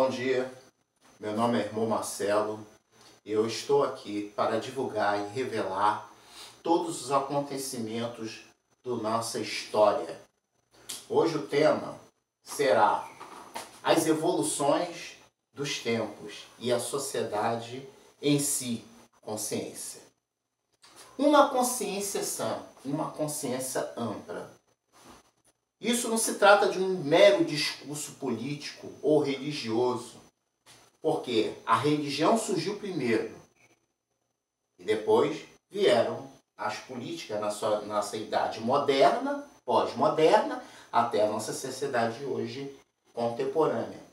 Bom dia, meu nome é irmão Marcelo e eu estou aqui para divulgar e revelar todos os acontecimentos da nossa história. Hoje o tema será as evoluções dos tempos e a sociedade em si, consciência. Uma consciência sã, uma consciência ampla. Isso não se trata de um mero discurso político ou religioso, porque a religião surgiu primeiro e depois vieram as políticas na nossa idade moderna, pós-moderna, até a nossa sociedade hoje contemporânea.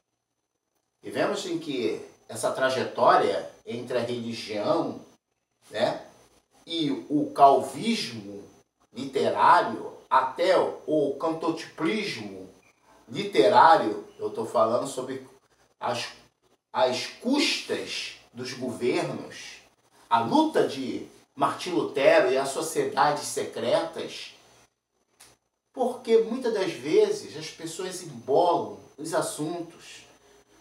E vemos em que essa trajetória entre a religião, e o calvismo literário, até o cantotiplismo literário, eu estou falando sobre as custas dos governos, a luta de Martim Lutero e as sociedades secretas, porque muitas das vezes as pessoas embolam os assuntos,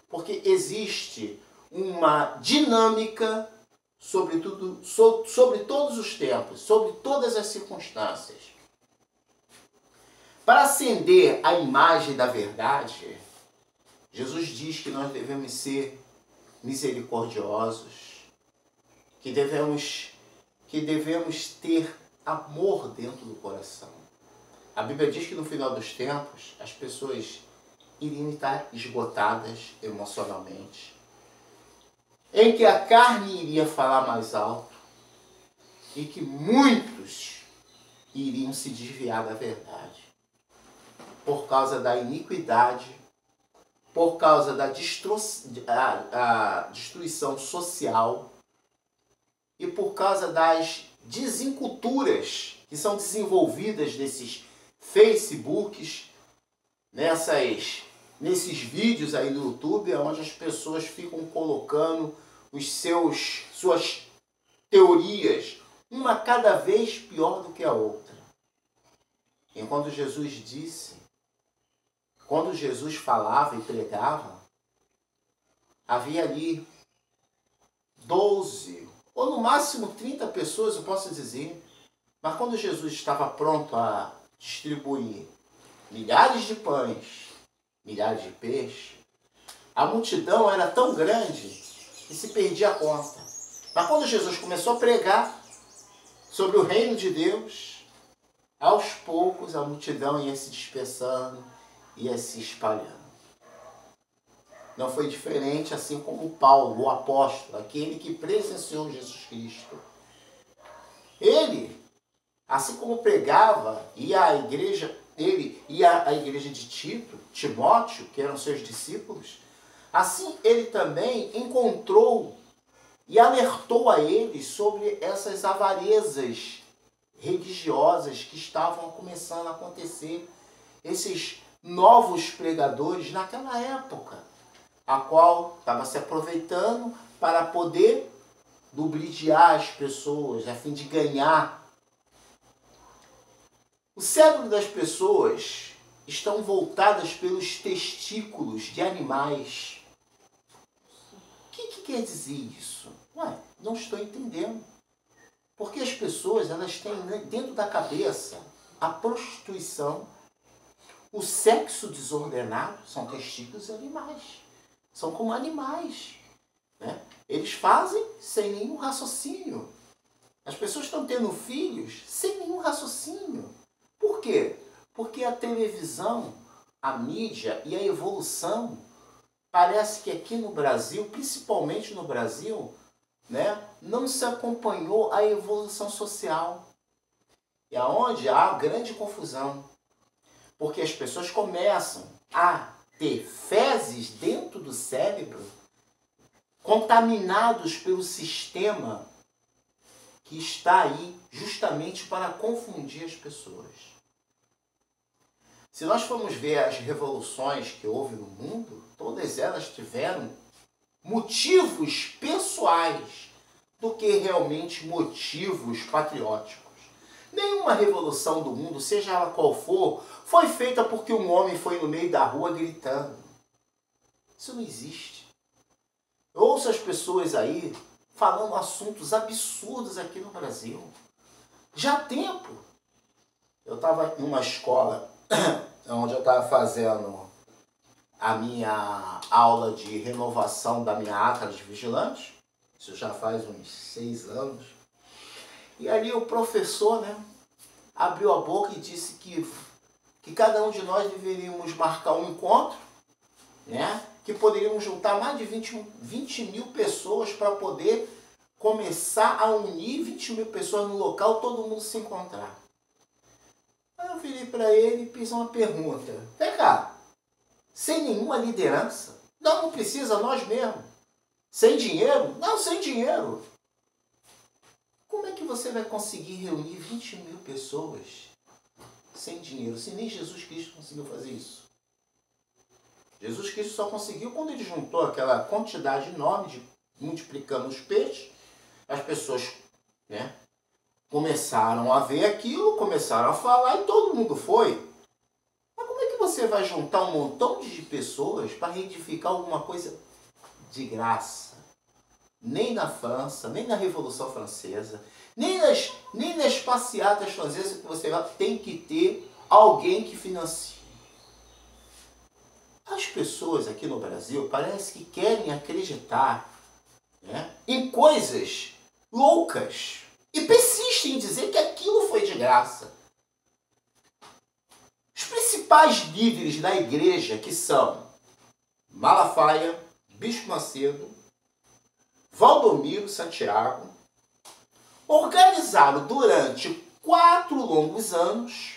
porque existe uma dinâmica sobre todos os tempos, sobre todas as circunstâncias. Para acender a imagem da verdade, Jesus diz que nós devemos ser misericordiosos, que devemos ter amor dentro do coração. A Bíblia diz que no final dos tempos as pessoas iriam estar esgotadas emocionalmente, em que a carne iria falar mais alto e que muitos iriam se desviar da verdade por causa da iniquidade, por causa da destruição social e por causa das desenculturas que são desenvolvidas nesses Facebooks, nesses vídeos aí no YouTube, onde as pessoas ficam colocando suas teorias, uma cada vez pior do que a outra. Enquanto quando Jesus falava e pregava, havia ali 12, ou no máximo 30 pessoas, eu posso dizer. Mas quando Jesus estava pronto a distribuir milhares de pães, milhares de peixes, a multidão era tão grande que se perdia a conta. Mas quando Jesus começou a pregar sobre o reino de Deus, aos poucos a multidão ia se dispersando, ia se espalhando. Não foi diferente assim como Paulo, o apóstolo, aquele que presenciou Jesus Cristo. Ele, assim como pregava, ia à igreja de Tito, Timóteo, que eram seus discípulos, assim ele também encontrou e alertou a eles sobre essas avarezas religiosas que estavam começando a acontecer, esses novos pregadores naquela época, a qual estava se aproveitando para poder lubrificar as pessoas, a fim de ganhar. O cérebro das pessoas estão voltadas pelos testículos de animais. O que quer dizer isso? Ué, não estou entendendo. Porque as pessoas, elas têm dentro da cabeça a prostituição, o sexo desordenado, são testículos de animais. São como animais. Eles fazem sem nenhum raciocínio. As pessoas estão tendo filhos sem nenhum raciocínio. Por quê? Porque a televisão, a mídia e a evolução, parece que aqui no Brasil, principalmente no Brasil, não se acompanhou a evolução social. E aonde há grande confusão. Porque as pessoas começam a ter fezes dentro do cérebro, contaminados pelo sistema que está aí justamente para confundir as pessoas. Se nós formos ver as revoluções que houve no mundo, todas elas tiveram motivos pessoais do que realmente motivos patrióticos. Nenhuma revolução do mundo, seja ela qual for, foi feita porque um homem foi no meio da rua gritando. Isso não existe. Eu ouço as pessoas aí falando assuntos absurdos aqui no Brasil. Já há tempo. Eu estava em uma escola onde eu estava fazendo a minha aula de renovação da minha ata de vigilante. Isso já faz uns 6 anos. E ali o professor, né, abriu a boca e disse que cada um de nós deveríamos marcar um encontro, né, que poderíamos juntar mais de 20 mil pessoas para poder começar a unir 20 mil pessoas no local, todo mundo se encontrar. Aí eu virei para ele e fiz uma pergunta. Vem cá, sem nenhuma liderança? Não precisa, nós mesmos. Sem dinheiro? Não, sem dinheiro. Como é que você vai conseguir reunir 20 mil pessoas sem dinheiro, se nem Jesus Cristo conseguiu fazer isso? Jesus Cristo só conseguiu quando ele juntou aquela quantidade enorme de multiplicando os peixes. As pessoas, né, começaram a ver aquilo, começaram a falar e todo mundo foi. Mas como é que você vai juntar um montão de pessoas para reedificar alguma coisa de graça? Nem na França, nem na Revolução Francesa, nem nas passeatas francesas que você vai, tem que ter alguém que financie. As pessoas aqui no Brasil parece que querem acreditar, né, em coisas loucas e persistem em dizer que aquilo foi de graça. Os principais líderes da igreja, que são Malafaia, Bispo Macedo, Valdomiro Santiago, organizaram durante 4 longos anos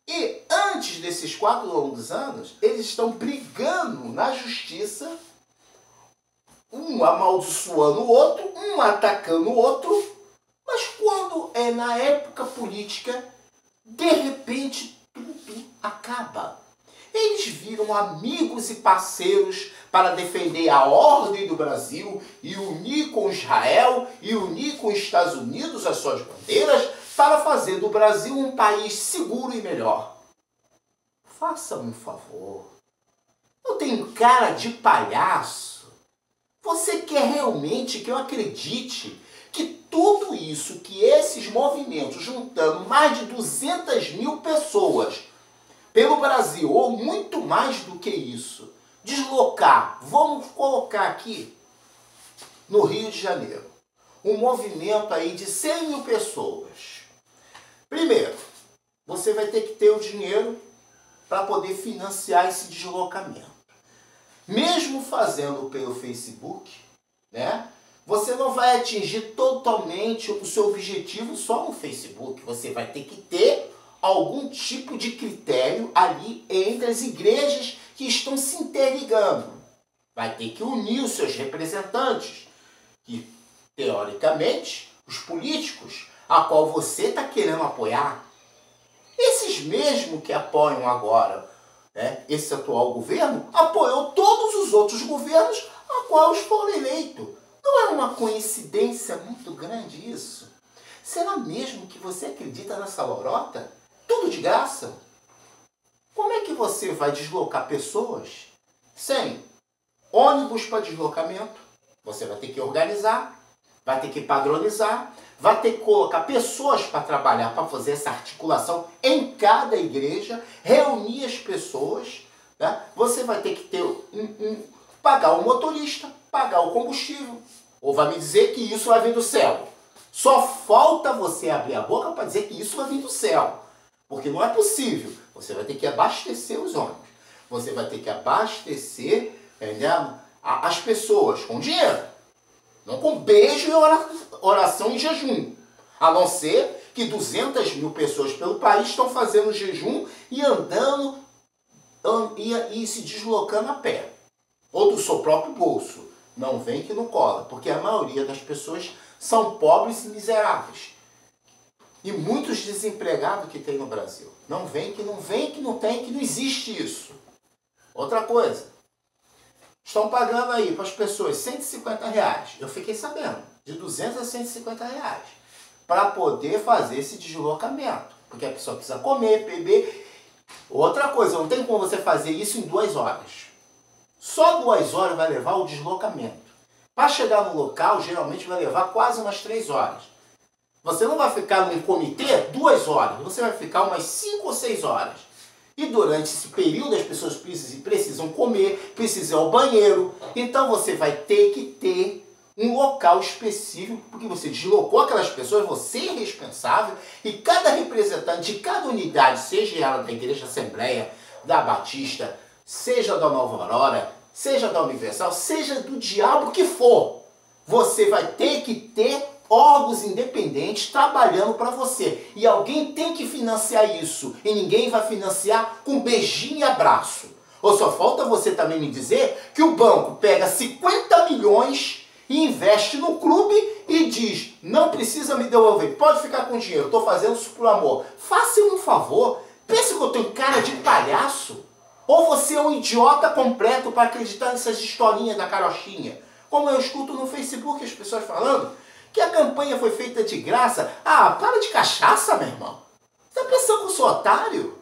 e antes desses 4 longos anos, eles estão brigando na justiça, um amaldiçoando o outro, um atacando o outro, mas quando é na época política, de repente tudo acaba. Eles viram amigos e parceiros para defender a ordem do Brasil e unir com Israel e unir com os Estados Unidos as suas bandeiras para fazer do Brasil um país seguro e melhor. Faça-me um favor. Eu tenho cara de palhaço. Você quer realmente que eu acredite que tudo isso, que esses movimentos juntando mais de 200 mil pessoas pelo Brasil, ou muito mais do que isso, deslocar, vamos colocar aqui no Rio de Janeiro, um movimento aí de 100 mil pessoas. Primeiro, você vai ter que ter o dinheiro para poder financiar esse deslocamento. Mesmo fazendo pelo Facebook, né, você não vai atingir totalmente o seu objetivo só no Facebook. Você vai ter que ter algum tipo de critério ali entre as igrejas que estão se interligando. Vai ter que unir os seus representantes, que, teoricamente, os políticos, a qual você está querendo apoiar. Esses mesmos que apoiam agora, né, esse atual governo, apoiou todos os outros governos a quais foram eleitos. Não é uma coincidência muito grande isso? Será mesmo que você acredita nessa lorota? Tudo de graça? Como é que você vai deslocar pessoas sem ônibus para deslocamento? Você vai ter que organizar, vai ter que padronizar, vai ter que colocar pessoas para trabalhar, para fazer essa articulação em cada igreja, reunir as pessoas, né? Você vai ter que ter pagar o motorista, pagar o combustível. Ou vai me dizer que isso vai vir do céu? Só falta você abrir a boca para dizer que isso vai vir do céu. Porque não é possível. Você vai ter que abastecer os ônibus. Você vai ter que abastecer, entendeu, as pessoas com dinheiro. Não com beijo e oração em jejum. A não ser que 200 mil pessoas pelo país estão fazendo jejum e andando e se deslocando a pé. Ou do seu próprio bolso. Não vem que não cola. Porque a maioria das pessoas são pobres e miseráveis. E muitos desempregados que tem no Brasil. Não vem, que não tem, que não existe isso. Outra coisa. Estão pagando aí para as pessoas R$150. Eu fiquei sabendo. De 200 a 150 reais. Para poder fazer esse deslocamento. Porque a pessoa precisa comer, beber. Outra coisa, não tem como você fazer isso em 2 horas. Só 2 horas vai levar o deslocamento. Para chegar no local, geralmente vai levar quase umas 3 horas. Você não vai ficar num comitê 2 horas, você vai ficar umas 5 ou 6 horas. E durante esse período as pessoas precisam comer, precisam ir ao banheiro. Então você vai ter que ter um local específico, porque você deslocou aquelas pessoas, você é responsável, e cada representante de cada unidade, seja ela da Igreja Assembleia, da Batista, seja da Nova Aurora, seja da Universal, seja do diabo que for, você vai ter que ter órgãos independentes trabalhando para você. E alguém tem que financiar isso. E ninguém vai financiar com beijinho e abraço. Ou só falta você também me dizer que o banco pega 50 milhões e investe no clube e diz, não precisa me devolver, pode ficar com o dinheiro, estou fazendo isso por amor. Faça-me um favor. Pensa que eu tenho cara de palhaço? Ou você é um idiota completo para acreditar nessas historinhas da carochinha? Como eu escuto no Facebook as pessoas falando que a campanha foi feita de graça. Ah, para de cachaça, meu irmão. Você está pensando que eu sou otário?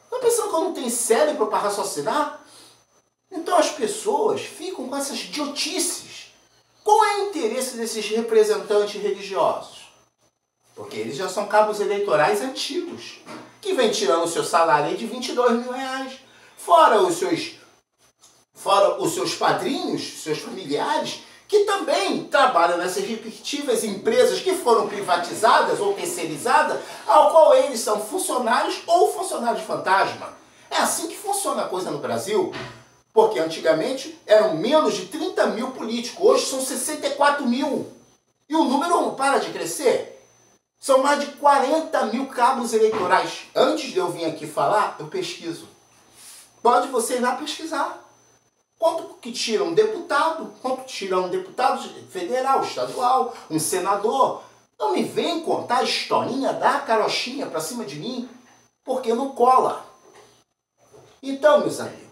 Está pensando que eu não tenho cérebro para raciocinar? Então as pessoas ficam com essas idiotices. Qual é o interesse desses representantes religiosos? Porque eles já são cabos eleitorais antigos, que vem tirando o seu salário aí de 22 mil reais. Fora os seus padrinhos, seus familiares, que também trabalham nessas respectivas empresas que foram privatizadas ou terceirizadas, ao qual eles são funcionários ou funcionários fantasma. É assim que funciona a coisa no Brasil, porque antigamente eram menos de 30 mil políticos, hoje são 64 mil. E o número não para de crescer. São mais de 40 mil cabos eleitorais. Antes de eu vir aqui falar, eu pesquiso. Pode você ir lá pesquisar. Quanto que tira um deputado? Quanto tira um deputado federal, estadual, um senador? Não me vem contar a historinha da carochinha pra cima de mim, porque não cola. Então, meus amigos,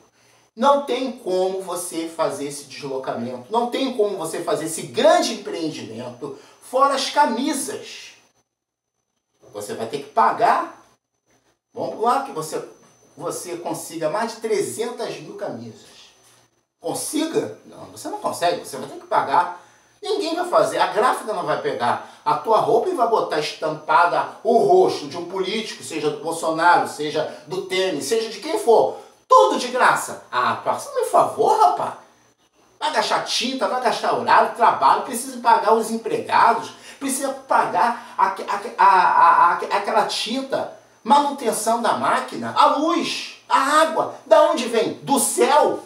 não tem como você fazer esse deslocamento, não tem como você fazer esse grande empreendimento fora as camisas. Você vai ter que pagar. Vamos lá que você consiga mais de 300 mil camisas. Consiga? Não, você não consegue, você vai ter que pagar. Ninguém vai fazer, a gráfica não vai pegar a tua roupa e vai botar estampada o rosto de um político, seja do Bolsonaro, seja do Temer, seja de quem for. Tudo de graça. Ah, faça-me um favor, rapaz. Vai gastar tinta, vai gastar horário, trabalho, precisa pagar os empregados, precisa pagar aquela tinta, manutenção da máquina, a luz, a água. Da onde vem? Do céu.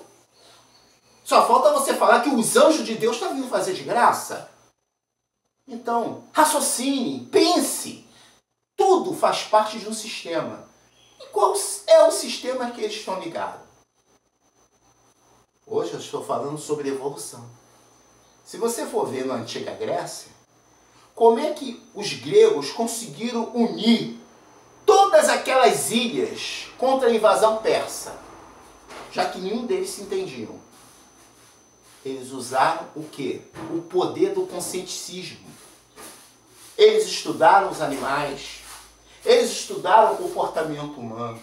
Só falta você falar que os anjos de Deus estão vindo fazer de graça. Então, raciocine, pense. Tudo faz parte de um sistema. E qual é o sistema que eles estão ligados? Hoje eu estou falando sobre evolução. Se você for ver na antiga Grécia, como é que os gregos conseguiram unir todas aquelas ilhas contra a invasão persa? Já que nenhum deles se entendiam. Eles usaram o quê? O poder do conscienticismo. Eles estudaram os animais. Eles estudaram o comportamento humano.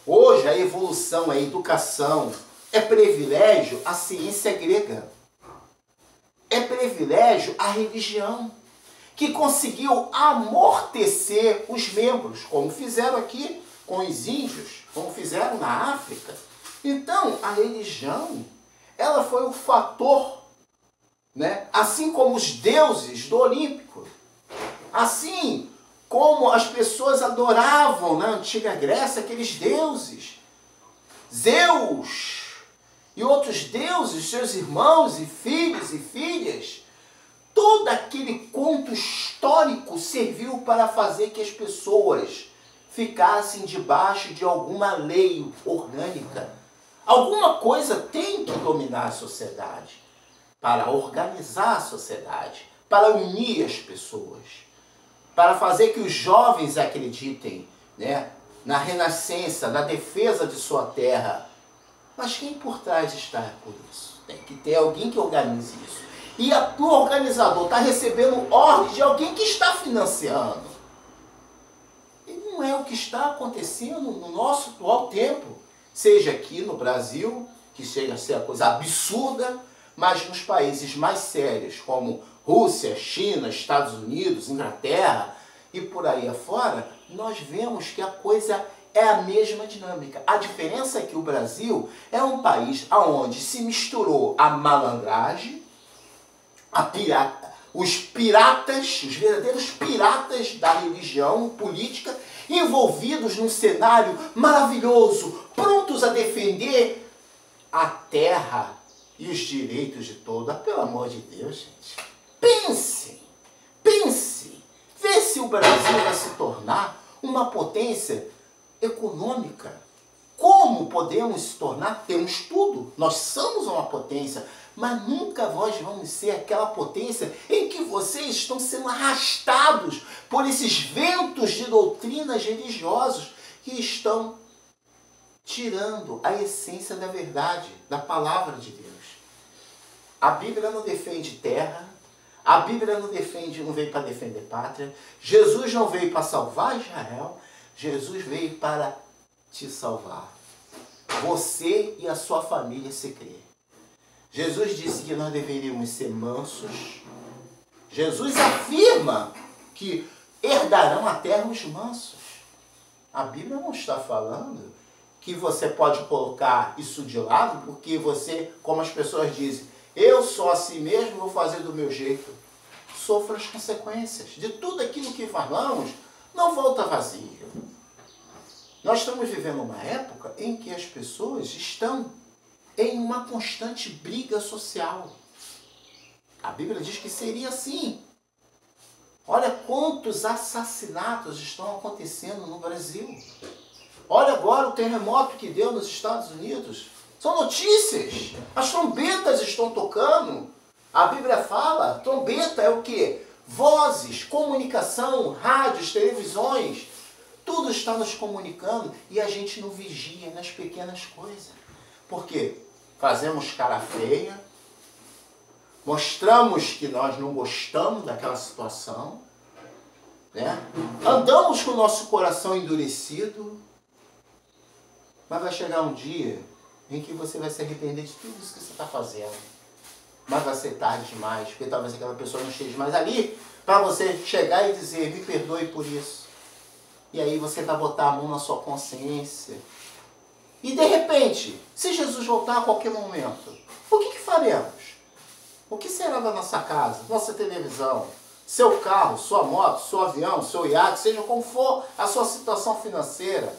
Hoje a evolução, a educação, é privilégio a ciência grega. É privilégio a religião, que conseguiu amortecer os membros, como fizeram aqui com os índios, como fizeram na África. Então, a religião, ela foi um fator, né? Assim como os deuses do Olímpico, assim como as pessoas adoravam na antiga Grécia aqueles deuses, Zeus e outros deuses, seus irmãos e filhos e filhas, todo aquele conto histórico serviu para fazer que as pessoas ficassem debaixo de alguma lei orgânica. Alguma coisa tem que dominar a sociedade, para organizar a sociedade, para unir as pessoas, para fazer que os jovens acreditem, né, na renascença, na defesa de sua terra. Mas quem por trás está por isso? Tem que ter alguém que organize isso. E o organizador está recebendo ordem de alguém que está financiando. E não é o que está acontecendo no nosso atual tempo. Seja aqui no Brasil, que chega a ser a coisa absurda, mas nos países mais sérios, como Rússia, China, Estados Unidos, Inglaterra e por aí afora, nós vemos que a coisa é a mesma dinâmica. A diferença é que o Brasil é um país onde se misturou a malandragem, os piratas, os verdadeiros piratas da religião política, envolvidos num cenário maravilhoso, prontos a defender a terra e os direitos de todos. Pelo amor de Deus, gente. Pense. Vê se o Brasil vai se tornar uma potência econômica. Como podemos se tornar? Temos tudo. Nós somos uma potência. Mas nunca nós vamos ser aquela potência em que vocês estão sendo arrastados por esses ventos de doutrinas religiosas que estão tirando a essência da verdade, da palavra de Deus. A Bíblia não defende terra, a Bíblia não veio para defender pátria, Jesus não veio para salvar Israel, Jesus veio para te salvar. Você e a sua família se crê. Jesus disse que nós deveríamos ser mansos. Jesus afirma que herdarão a terra os mansos. A Bíblia não está falando que você pode colocar isso de lado porque você, como as pessoas dizem, eu sou assim mesmo, vou fazer do meu jeito. Sofra as consequências de tudo aquilo que falamos, não volta vazio. Nós estamos vivendo uma época em que as pessoas estão em uma constante briga social. A Bíblia diz que seria assim. Olha quantos assassinatos estão acontecendo no Brasil. Olha agora o terremoto que deu nos Estados Unidos. São notícias. As trombetas estão tocando. A Bíblia fala, trombeta é o quê? Vozes, comunicação, rádios, televisões. Tudo está nos comunicando e a gente não vigia nas pequenas coisas. Por quê? Fazemos cara feia, mostramos que nós não gostamos daquela situação, né? Andamos com o nosso coração endurecido, mas vai chegar um dia em que você vai se arrepender de tudo isso que você está fazendo. Mas vai ser tarde demais, porque talvez aquela pessoa não esteja mais ali para você chegar e dizer, me perdoe por isso. E aí você vai botar a mão na sua consciência. E de repente, se Jesus voltar a qualquer momento, o que faremos? O que será da nossa casa, nossa televisão, seu carro, sua moto, seu avião, seu iate, seja como for a sua situação financeira?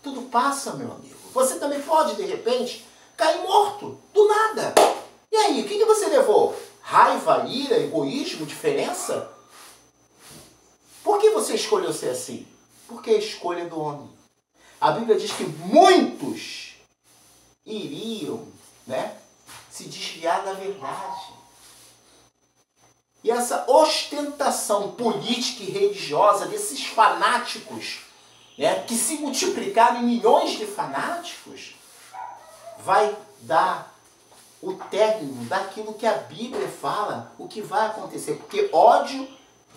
Tudo passa, meu amigo. Você também pode, de repente, cair morto, do nada. E aí, o que você levou? Raiva, ira, egoísmo, diferença? Por que você escolheu ser assim? Porque é a escolha do homem. A Bíblia diz que muitos iriam, né, se desviar da verdade. E essa ostentação política e religiosa desses fanáticos, né, que se multiplicaram em milhões de fanáticos, vai dar o término daquilo que a Bíblia fala, o que vai acontecer. Porque ódio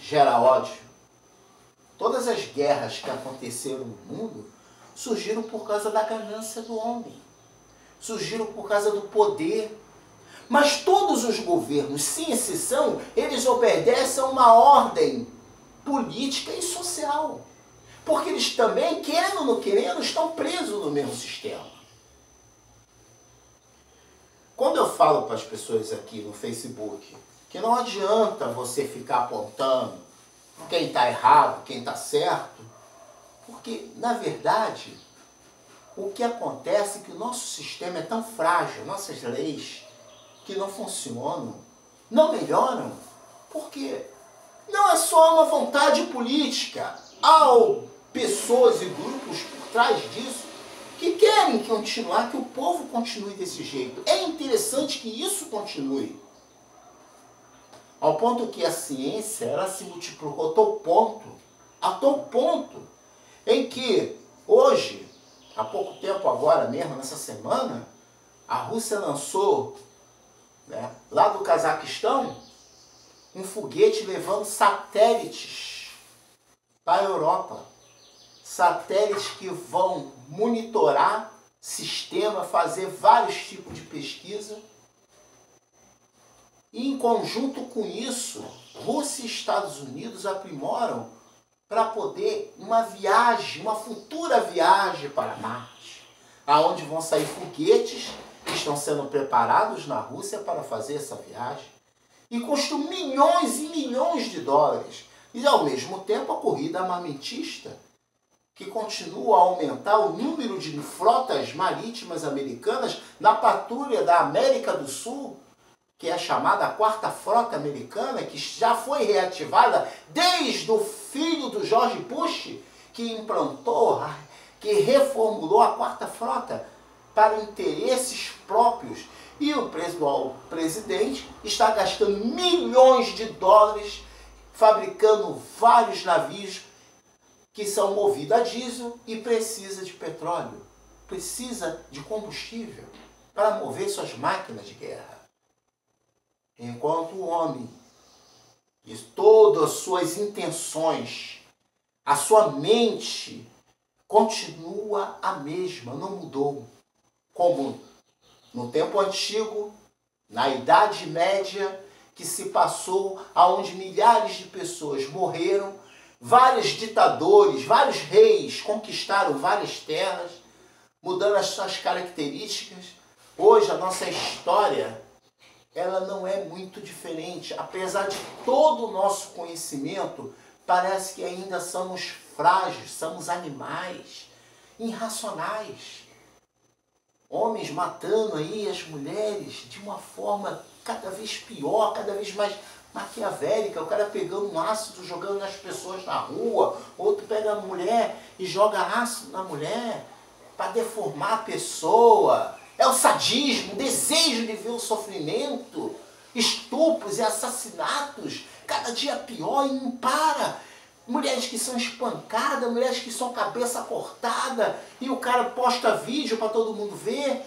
gera ódio. Todas as guerras que aconteceram no mundo surgiram por causa da ganância do homem. Surgiram por causa do poder. Mas todos os governos, sem exceção, eles obedecem a uma ordem política e social. Porque eles também, querendo ou não querendo, estão presos no mesmo sistema. Quando eu falo para as pessoas aqui no Facebook que não adianta você ficar apontando quem está errado, quem está certo, porque, na verdade, o que acontece é que o nosso sistema é tão frágil, nossas leis, que não funcionam, não melhoram, porque não é só uma vontade política. Há pessoas e grupos por trás disso que querem continuar, que o povo continue desse jeito. É interessante que isso continue. Ao ponto que a ciência, ela se multiplicou a tal ponto em que hoje, há pouco tempo agora mesmo, nessa semana, a Rússia lançou, né, lá do Cazaquistão, um foguete levando satélites para a Europa. Satélites que vão monitorar sistema, fazer vários tipos de pesquisa. E em conjunto com isso, Rússia e Estados Unidos aprimoram para poder uma viagem, uma futura viagem para Marte, aonde vão sair foguetes que estão sendo preparados na Rússia para fazer essa viagem e custam milhões e milhões de dólares. E ao mesmo tempo a corrida armamentista, que continua a aumentar o número de frotas marítimas americanas na patrulha da América do Sul, que é a chamada Quarta Frota Americana, que já foi reativada desde o filho do George Bush, que implantou, que reformulou a Quarta Frota para interesses próprios. E o presidente está gastando milhões de dólares fabricando vários navios que são movidos a diesel e precisa de petróleo, precisa de combustível para mover suas máquinas de guerra. Enquanto o homem e todas as suas intenções, a sua mente continua a mesma, não mudou. Como no tempo antigo, na Idade Média, que se passou, aonde milhares de pessoas morreram, vários ditadores, vários reis conquistaram várias terras, mudando as suas características. Hoje a nossa história, ela não é muito diferente. Apesar de todo o nosso conhecimento, parece que ainda somos frágeis, somos animais, irracionais. Homens matando aí as mulheres de uma forma cada vez pior, cada vez mais maquiavélica. O cara pegando um ácido, jogando nas pessoas na rua. Outro pega a mulher e joga ácido na mulher para deformar a pessoa. É o sadismo, o desejo de ver o sofrimento, estupros e assassinatos, cada dia pior e não para. Mulheres que são espancadas, mulheres que são cabeça cortada e o cara posta vídeo para todo mundo ver.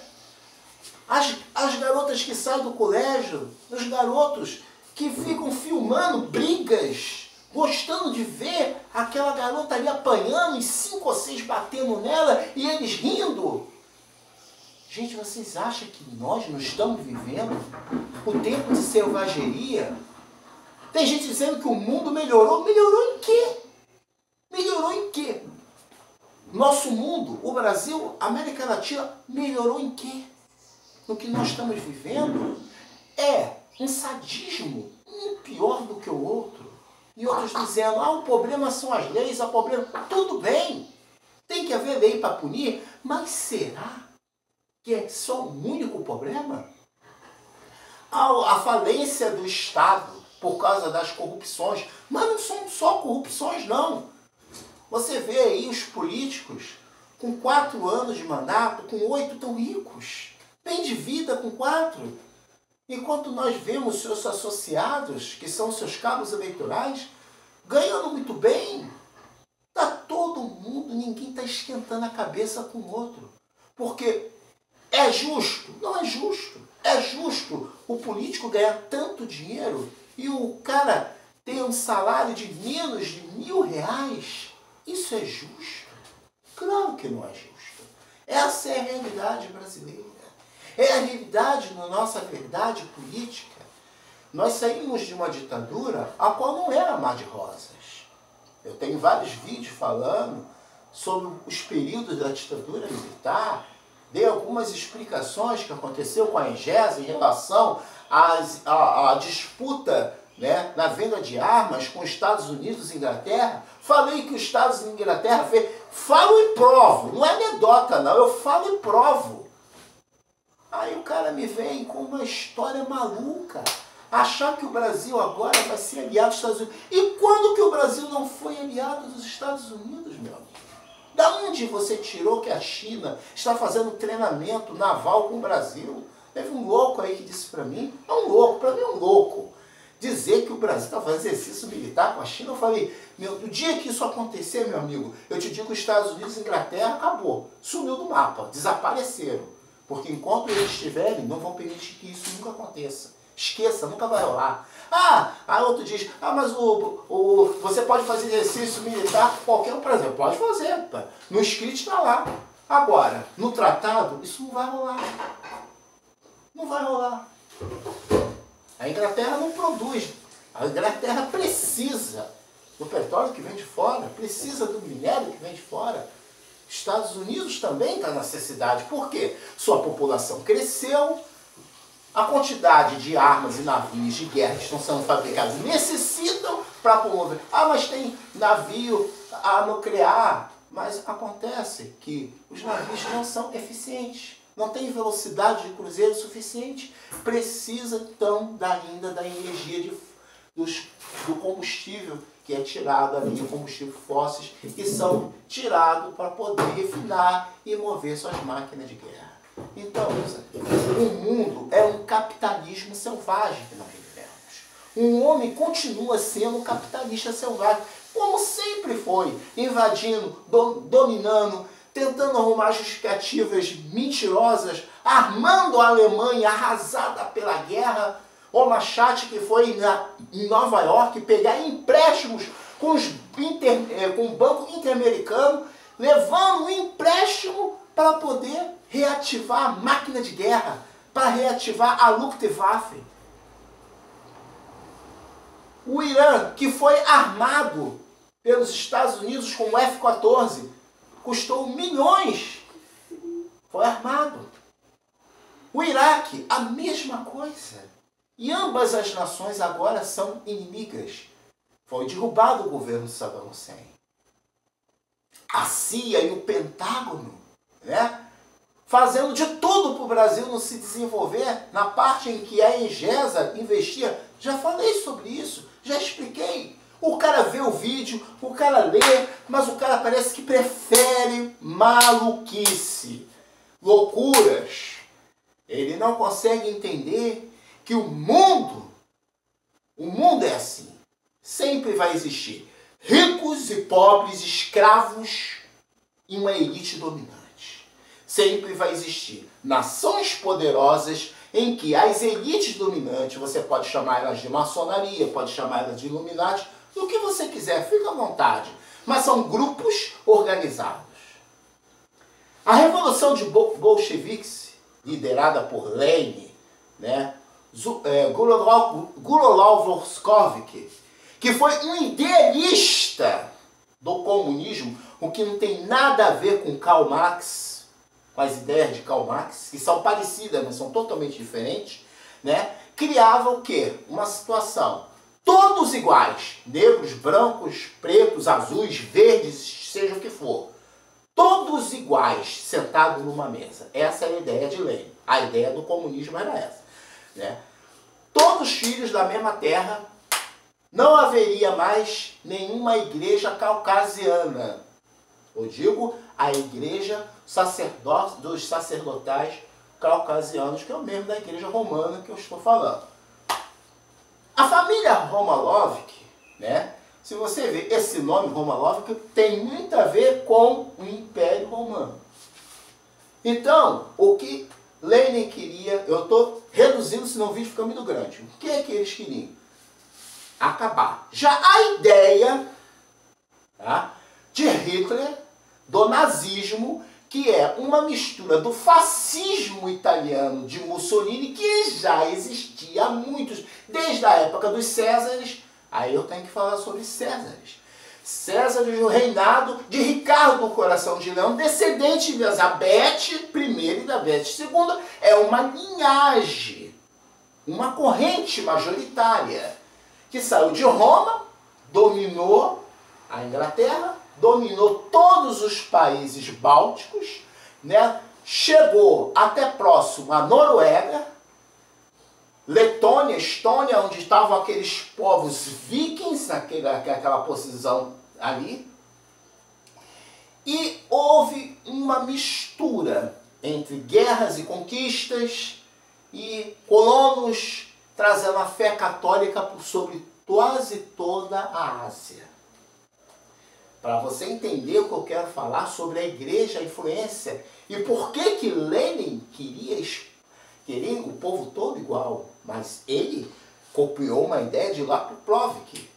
As garotas que saem do colégio, os garotos que ficam filmando brigas, gostando de ver aquela garota ali apanhando e 5 ou 6 batendo nela e eles rindo. Gente, vocês acham que nós não estamos vivendo o tempo de selvageria? Tem gente dizendo que o mundo melhorou. Melhorou em quê? Melhorou em quê? Nosso mundo, o Brasil, a América Latina, melhorou em quê? No que nós estamos vivendo é um sadismo, um pior do que o outro. E outros dizendo, o problema são as leis, o problema... Tudo bem, tem que haver lei para punir, mas será que é só um único problema? A falência do Estado por causa das corrupções, mas não são só corrupções não. Você vê aí os políticos com 4 anos de mandato, com 8 tão ricos, bem de vida com 4. Enquanto nós vemos seus associados, que são seus cabos eleitorais, ganhando muito bem. Está todo mundo, ninguém está esquentando a cabeça com o outro. Porque é justo? Não é justo. É justo o político ganhar tanto dinheiro e o cara ter um salário de menos de R$1.000? Isso é justo? Claro que não é justo. Essa é a realidade brasileira. É a realidade na nossa verdade política. Nós saímos de uma ditadura a qual não era mar de rosas. Eu tenho vários vídeos falando sobre os períodos da ditadura militar. Dei algumas explicações que aconteceu com a Engesa em relação à disputa, né, na venda de armas com os Estados Unidos e Inglaterra. Falei que os Estados Unidos e Inglaterra falo e provo, não é anedota não, eu falo e provo. Aí o cara me vem com uma história maluca, achar que o Brasil agora vai ser aliado dos Estados Unidos. E quando que o Brasil não foi aliado dos Estados Unidos, meu amigo? Da onde você tirou que a China está fazendo treinamento naval com o Brasil? Teve um louco aí que disse para mim, é um louco, para mim é um louco, dizer que o Brasil está fazendo exercício militar com a China. Eu falei, no dia que isso acontecer, meu amigo, eu te digo que os Estados Unidos e Inglaterra acabou, sumiu do mapa, desapareceram. Porque enquanto eles estiverem, não vão permitir que isso nunca aconteça. Esqueça, nunca vai rolar. Aí outro diz, mas você pode fazer exercício militar com qualquer um, por exemplo, pode fazer, no script está lá. Agora, no tratado, isso não vai rolar. Não vai rolar. A Inglaterra não produz. A Inglaterra precisa do petróleo que vem de fora, precisa do minério que vem de fora. Estados Unidos também está na necessidade. Por quê? Sua população cresceu, a quantidade de armas e navios de guerra que estão sendo fabricados necessitam para promover. Ah, mas tem navio nuclear. Mas acontece que os navios não são eficientes. Não tem velocidade de cruzeiro suficiente. Precisa, então, ainda da energia do combustível que é tirado ali, combustível fósseis, que são tirados para poder refinar e mover suas máquinas de guerra. Então, o mundo é um capitalismo selvagem que nós vivemos. Um homem continua sendo um capitalista selvagem, como sempre foi, invadindo, dominando, tentando arrumar justificativas mentirosas, armando a Alemanha arrasada pela guerra. O Machado, que foi em Nova York pegar empréstimos com o Banco Interamericano, levando um empréstimo para poder reativar a máquina de guerra, para reativar a Luftwaffe. O Irã, que foi armado pelos Estados Unidos com o F-14, custou milhões, foi armado. O Iraque, a mesma coisa. E ambas as nações agora são inimigas. Foi derrubado o governo de Saddam Hussein. A CIA e o Pentágono, né, fazendo de tudo para o Brasil não se desenvolver na parte em que a Engesa investia. Já falei sobre isso, já expliquei. O cara vê o vídeo, o cara lê, mas o cara parece que prefere maluquice, loucuras. Ele não consegue entender que o mundo é assim. Sempre vai existir ricos e pobres, escravos e uma elite dominante. Sempre vai existir nações poderosas em que as elites dominantes, você pode chamar elas de maçonaria, pode chamar elas de Illuminati, do que você quiser, fica à vontade. Mas são grupos organizados. A Revolução de Bolcheviques, liderada por Lenin, né, Gulolau-Vorskovik, que foi um idealista do comunismo, o que não tem nada a ver com Karl Marx, com as ideias de Karl Marx, que são parecidas, mas são totalmente diferentes, né? Criava o quê? Uma situação, todos iguais, negros, brancos, pretos, azuis, verdes, seja o que for, todos iguais, sentados numa mesa. Essa é a ideia de Lenin. A ideia do comunismo era essa, né? Todos filhos da mesma terra, não haveria mais nenhuma igreja caucasiana. Eu digo a igreja dos sacerdotais caucasianos, que é o mesmo da igreja romana que eu estou falando. A família Romanovich, né? Se você ver esse nome Romanovich, tem muito a ver com o Império Romano. Então, o que Lenin queria, eu estou reduzindo, senão o vídeo fica muito grande. O que é que eles queriam? Acabar. Já a ideia, tá, de Hitler, do nazismo, que é uma mistura do fascismo italiano de Mussolini, que já existia há muitos, desde a época dos Césares. Aí eu tenho que falar sobre Césares. Césares, o reinado de Ricardo do Coração de Leão, descendente de Elizabeth I e Elizabeth II, é uma linhagem, uma corrente majoritária, que saiu de Roma, dominou a Inglaterra, dominou todos os países bálticos, né? Chegou até próximo à Noruega, Letônia, Estônia, onde estavam aqueles povos vikings, naquela posição ali. E houve uma mistura entre guerras e conquistas e colonos trazendo a fé católica sobre quase toda a Ásia. Para você entender o que eu quero falar sobre a igreja, a influência, e por que Lenin queria o povo todo igual, mas ele copiou uma ideia de Laplovik,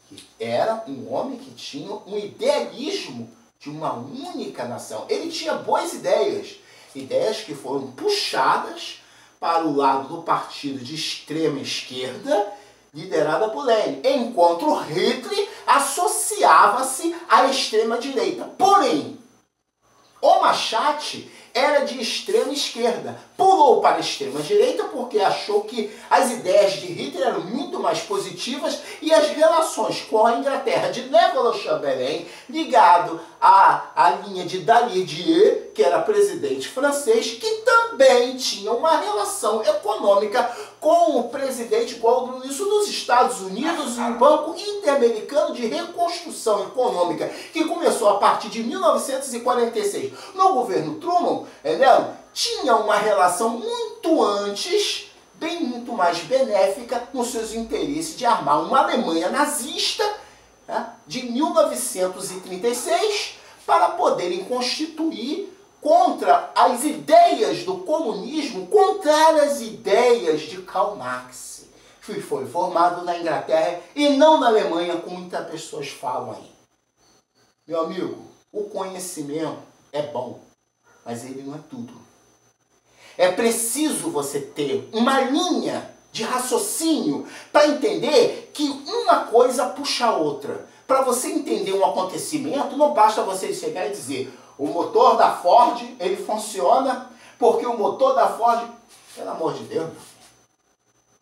que era um homem que tinha um idealismo de uma única nação. Ele tinha boas ideias, ideias que foram puxadas para o lado do partido de extrema esquerda, liderada por Lenin, enquanto Hitler associava-se à extrema direita. Porém, o Machat era de extrema esquerda, pulou para a extrema direita porque achou que as ideias de Hitler eram muito mais positivas e as relações com a Inglaterra de Neville Chamberlain, ligado à linha de Daladier, que era presidente francês, que também tinha uma relação econômica com o presidente Gordon Wilson dos Estados Unidos e o Banco Interamericano de Reconstrução Econômica, que começou a partir de 1946 no governo Truman, entendeu? Tinha uma relação muito antes, bem muito mais benéfica nos seus interesses de armar uma Alemanha nazista, né, de 1936 para poderem constituir contra as ideias do comunismo, contra as ideias de Karl Marx, que foi formado na Inglaterra e não na Alemanha, como muitas pessoas falam aí. Meu amigo, o conhecimento é bom, mas ele não é tudo. É preciso você ter uma linha de raciocínio para entender que uma coisa puxa a outra. Para você entender um acontecimento, não basta você chegar e dizer: o motor da Ford, ele funciona porque o motor da Ford, pelo amor de Deus,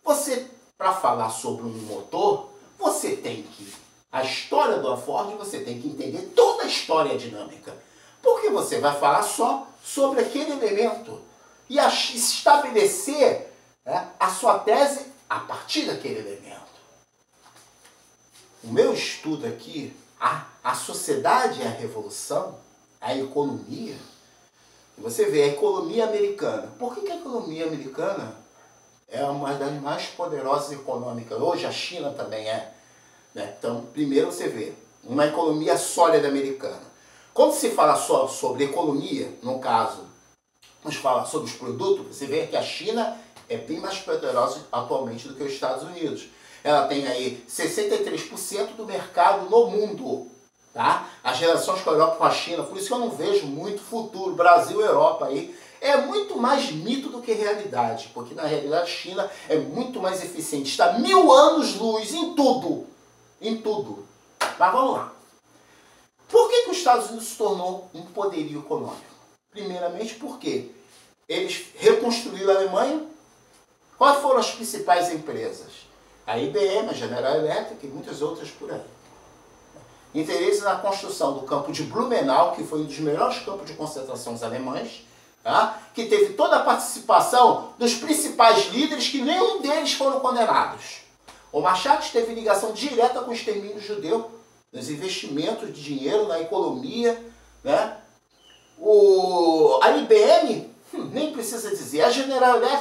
você, para falar sobre um motor, você tem que, a história da Ford, você tem que entender toda a história dinâmica. Porque você vai falar só sobre aquele elemento e estabelecer, né, a sua tese a partir daquele elemento. O meu estudo aqui, a sociedade e a revolução, a economia, você vê a economia americana. Por que a economia americana é uma das mais poderosas econômicas? Hoje a China também é, né? Então, primeiro você vê uma economia sólida americana. Quando se fala só sobre economia, no caso, vamos falar sobre os produtos, você vê que a China é bem mais poderosa atualmente do que os Estados Unidos. Ela tem aí 63% do mercado no mundo. Tá? As relações com a Europa, com a China, por isso que eu não vejo muito futuro, Brasil e Europa aí, é muito mais mito do que realidade, porque na realidade a China é muito mais eficiente, está 1000 anos-luz em tudo, Mas vamos lá. Por que os Estados Unidos se tornou um poderio econômico? Primeiramente porque eles reconstruíram a Alemanha. Quais foram as principais empresas? A IBM, a General Electric e muitas outras por aí. Interesse na construção do campo de Blumenau, que foi um dos melhores campos de concentração alemães, tá? Que teve toda a participação dos principais líderes, que nenhum deles foram condenados. O Machat teve ligação direta com o extermínio judeu, nos investimentos de dinheiro na economia, né? A IBM, nem precisa dizer, a General Electric